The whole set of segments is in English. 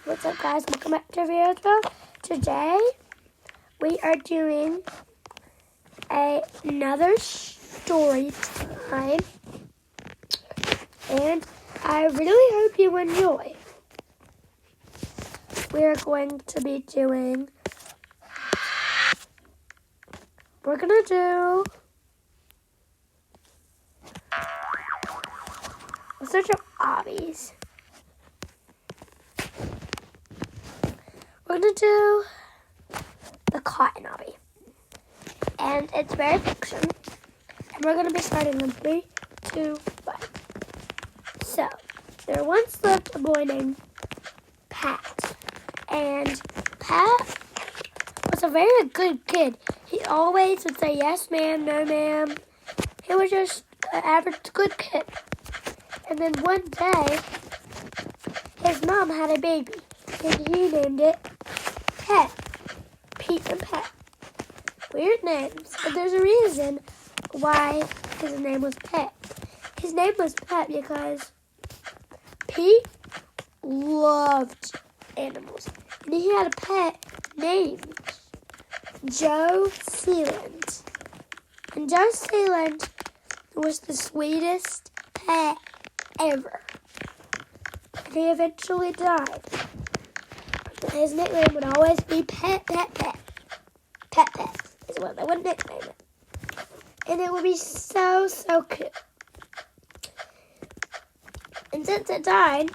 What's up, guys? Welcome back to our video. Today we are doing another story time, and I really hope you enjoy. We are going to be doing. We're gonna do. Let's search up obbies. We're going to do the cotton obby. And it's very fiction. And we're going to be starting in 3, 2, 1. So, there once lived a boy named Pat. And Pat was a very good kid. He always would say, yes, ma'am, no, ma'am. He was just an average good kid. And then one day, his mom had a baby. And he named it Pet. Pete and Pet. Weird names, but there's a reason why his name was Pet. His name was Pet because Pete loved animals. And he had a pet named Joe Sealand. And Joe Sealand was the sweetest pet ever. And he eventually died. His nickname would always be Pet, Pet, Pet. Pet, Pet is what they would nickname it. And it would be so, so cute. And since it died,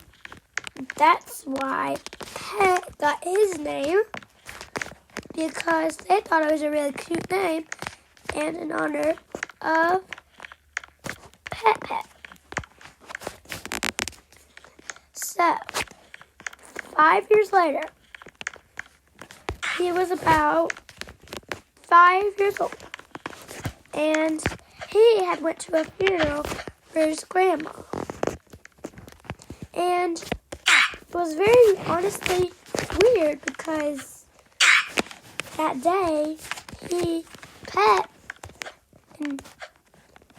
that's why Pet got his name. Because they thought it was a really cute name. And in honor of Pet, Pet. So, 5 years later, he was about 5 years old, and he had went to a funeral for his grandma, and it was very honestly weird because that day Pet and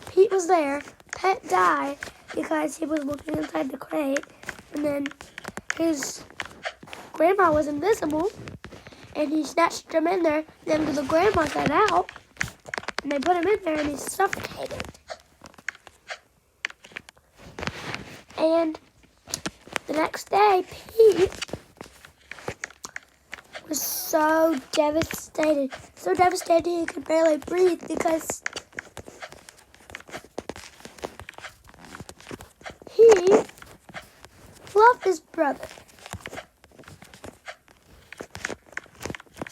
Pete was there. Pet died because he was looking inside the crate, and then his grandma was invisible, and he snatched him in there. Then the grandma got out, and they put him in there, and he suffocated. And the next day, Pete was so devastated he could barely breathe because he loved his brother.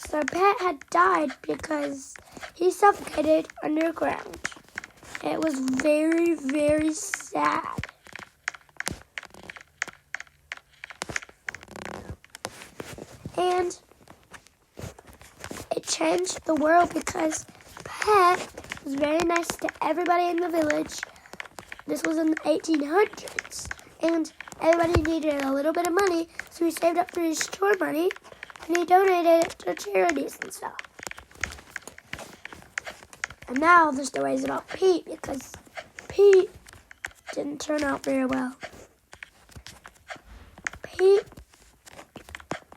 So Pat had died because he suffocated underground. It was very, very sad. And it changed the world because Pat was very nice to everybody in the village. This was in the 1800s. And everybody needed a little bit of money, so he saved up for his chore money. And he donated it to charities and stuff. And now the story is about Pete because Pete didn't turn out very well. Pete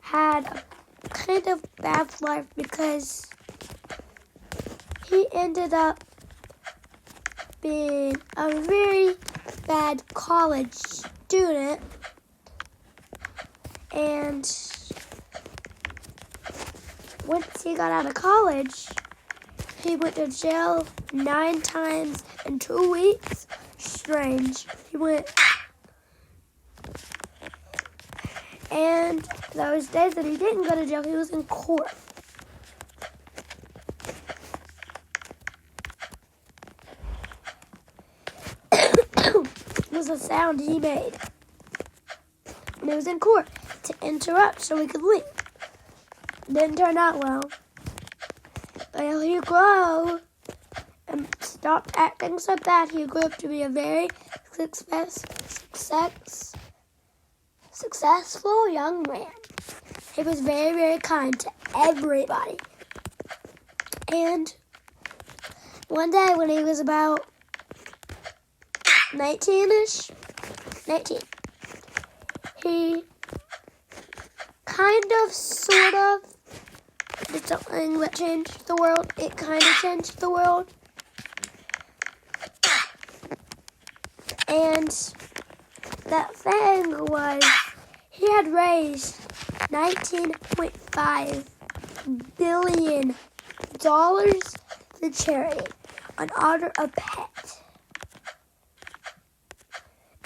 had a kind of bad life because he ended up being a very bad college student. And once he got out of college, he went to jail 9 times in 2 weeks. Strange. He went. And those days that he didn't go to jail, he was in court. It was a sound he made when he was in court to interrupt so he could leave. Didn't turn out well. But he grew and stopped acting so bad. He grew up to be a very successful young man. He was very, very kind to everybody. And one day when he was about 19, he kind of, sort of, did something that changed the world. It kind of changed the world. And that thing was, he had raised $19.5 billion for charity on Honor a Pet.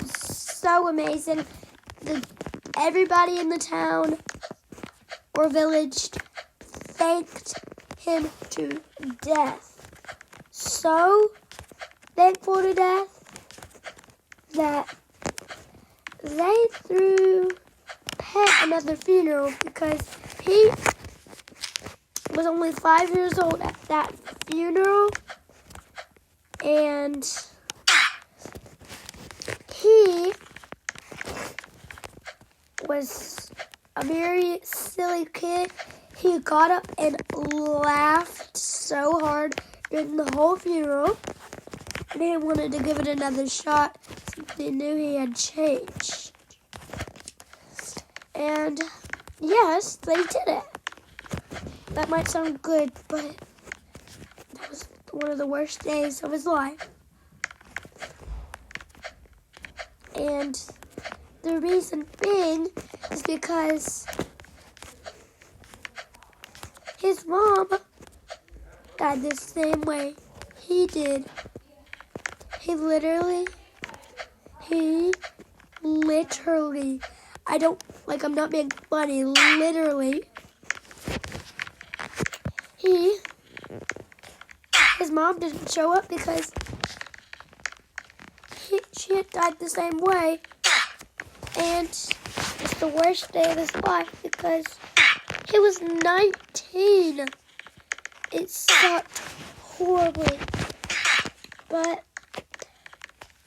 So amazing. Everybody in the town or village thanked him to death. So thankful to death that they threw Pet another funeral because he was only 5 years old at that funeral, and he was a very silly kid. He got up and laughed so hard during the whole funeral, and he wanted to give it another shot since he knew he had changed. And yes, they did it. That might sound good, but that was one of the worst days of his life. And the reason being is because his mom died the same way he did. He literally, I'm not being funny, literally, his mom didn't show up because she had died the same way, and it's the worst day of his life because he was 19. It sucked horribly, but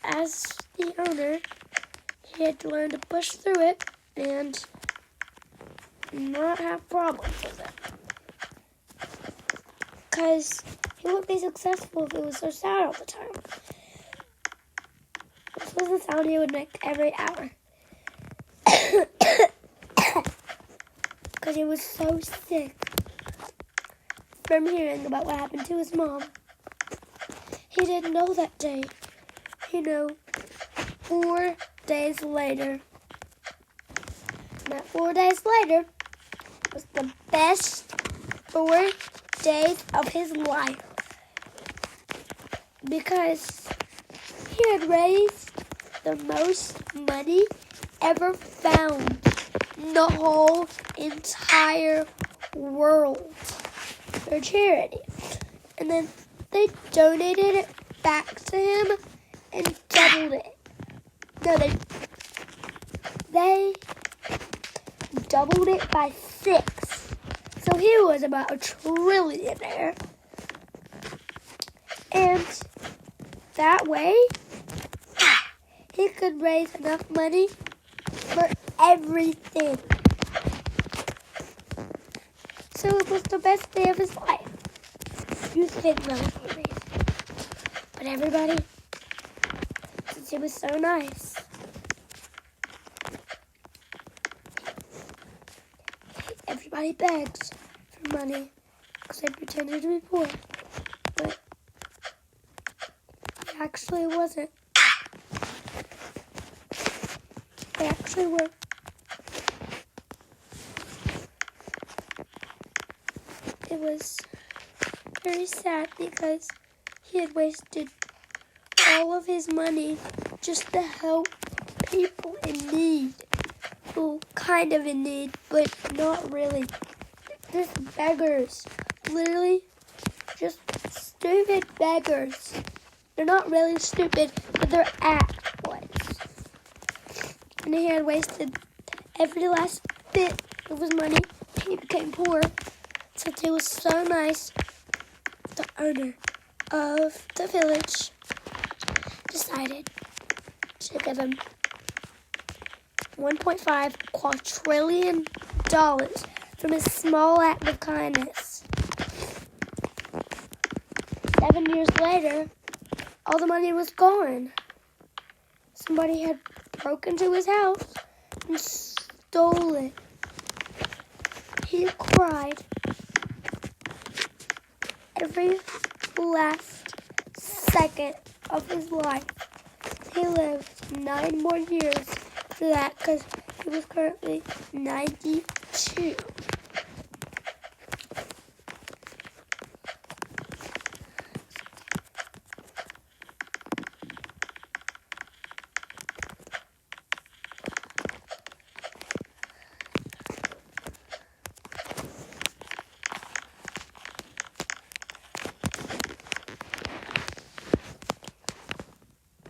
as the owner, he had to learn to push through it and not have problems with it. Because he wouldn't be successful if he was so sad all the time. This was the sound he would make every hour. Because he was so sick from hearing about what happened to his mom. He didn't know that day. He knew 4 days later. And that 4 days later was the best 4 days of his life. Because he had raised the most money ever found in the whole entire world for charity. And then they donated it back to him and doubled it. No, they doubled it by 6. So he was about a trillionaire. And that way, he could raise enough money for everything. So it was the best day of his life. You think that was the reason. But everybody, since he was so nice, everybody begs for money because they pretended to be poor. But they actually wasn't. They actually were. It was very sad because he had wasted all of his money just to help people in need. Well, kind of in need, but not really. Just beggars. Literally, just stupid beggars. They're not really stupid, but their act was. And he had wasted every last bit of his money. He became poor since he was so nice. The owner of the village decided to give him $1.5 quadrillion from his small act of kindness. 7 years later, all the money was gone. Somebody had broken into his house and stole it. he cried every last second of his life. He lived 9 more years for that because he was currently 92.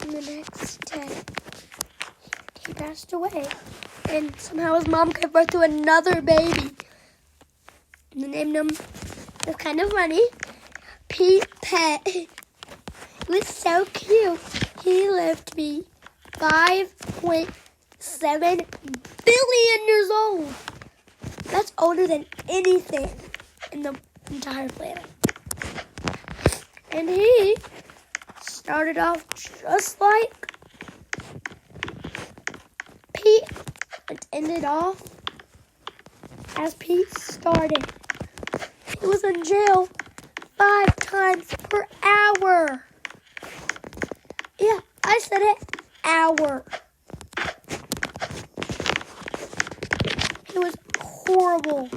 And the next day, he passed away. And somehow his mom gave birth to another baby. And they named him, it was kind of funny, Pete Pet. He was so cute. He lived to be 5.7 billion years old. That's older than anything in the entire planet. And he started off just like Pete and ended off as Pete started. He was in jail 5 times per hour. Yeah, I said it, hour. It was horrible.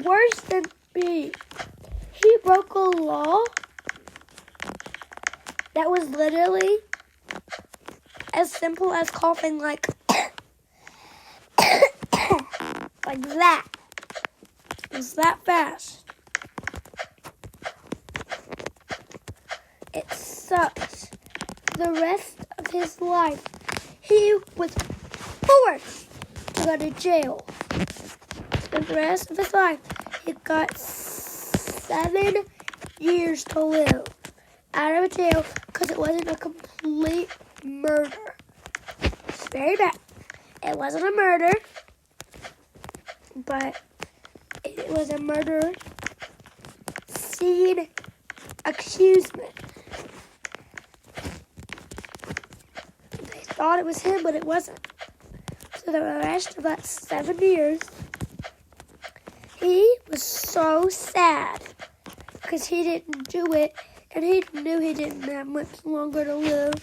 Worse than Pete. He broke a law that was literally as simple as coughing like like that. It was that fast. It sucked. The rest of his life, he was forced to go to jail. For the rest of his life, he got 7 years to live out of jail because it wasn't a complete murder. It's very bad. It wasn't a murder, but it was a murder scene accusement. They thought it was him, but it wasn't. So the rest of that 7 years, he was so sad because he didn't do it, and he knew he didn't have much longer to live.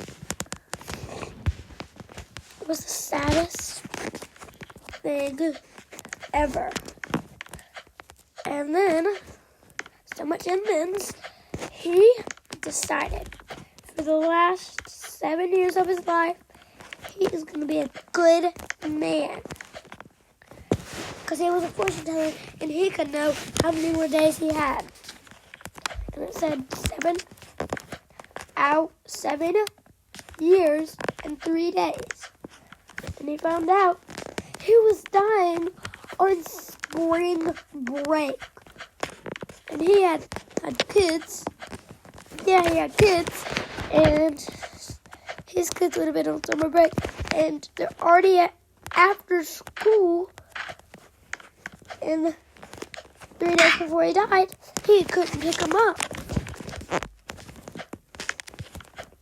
It was the saddest thing ever. And then, so much amends, he decided for the last 7 years of his life, he is going to be a good man. Because he was a fortune teller, and he could know how many more days he had. And it said 7 years and 3 days. And he found out he was dying on spring break. And he had kids. Yeah, he had kids. And his kids would have been on summer break. And they're already after school. And 3 days before he died, he couldn't pick them up.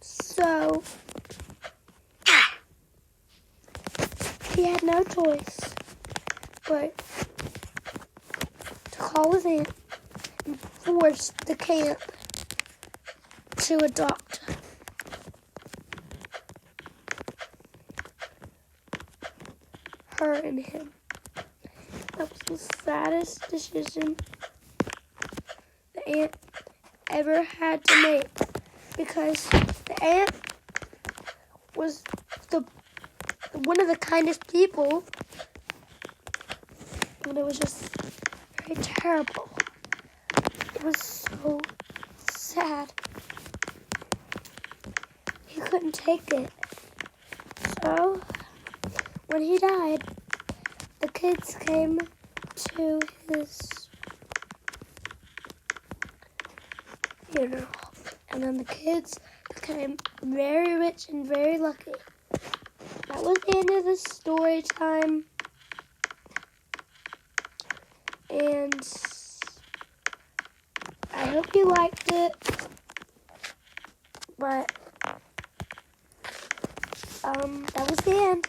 So he had no choice but to call his aunt and force the camp to adopt her and him. That was the saddest decision the aunt ever had to make, because the aunt was one of the kindest people, and it was just very terrible. It was so sad. He couldn't take it. So, when he died, the kids came to his funeral. And then the kids became very rich and very lucky. That was the end of the story time. And I hope you liked it. But that was the end.